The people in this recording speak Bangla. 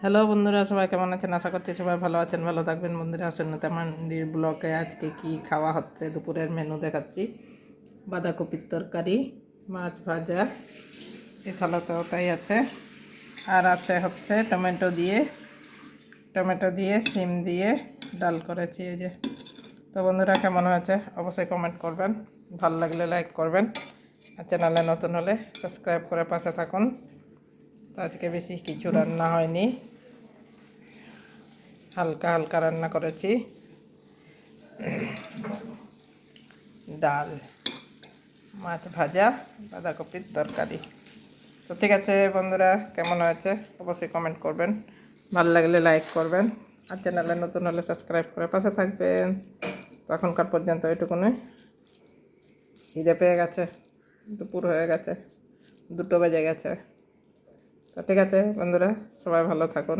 হ্যালো বন্ধুরা, সবাই কেমন আছেন? আশা করছি সবাই ভালো আছেন, ভালো থাকবেন। বন্ধুরা, সুন্নতা মান্ডির ব্লগে আজকে কি খাওয়া হচ্ছে দুপুরের মেনু দেখাচ্ছি। বাঁধাকপির তরকারি, মাছ ভাজা, এখানেও তাই আছে। আর আছে হচ্ছে টমেটো দিয়ে সিম দিয়ে ডাল করেছি। এই যে। তো বন্ধুরা, কেমন হয়েছে অবশ্যই কমেন্ট করবেন, ভালো লাগলে লাইক করবেন, আর চ্যানেলে নতুন হলে সাবস্ক্রাইব করে পাশে থাকুন। তো আজকে বেশি কিছু রান্না হয়নি, হালকা হালকা রান্না করেছি। ডাল, মাছ ভাজা, বাঁধাকপির তরকারি। তো ঠিক আছে বন্ধুরা, কেমন হয়েছে অবশ্যই কমেন্ট করবেন, ভালো লাগলে লাইক করবেন, আর চ্যানেলে নতুন হলে সাবস্ক্রাইব করে পাশে থাকবেন। তো এখনকার পর্যন্ত এটুকুনি। খিদে পেয়ে গেছে, দুপুর হয়ে গেছে, 2 বেজে গেছে। তো ঠিক আছে বন্ধুরা, সবাই ভালো থাকুন।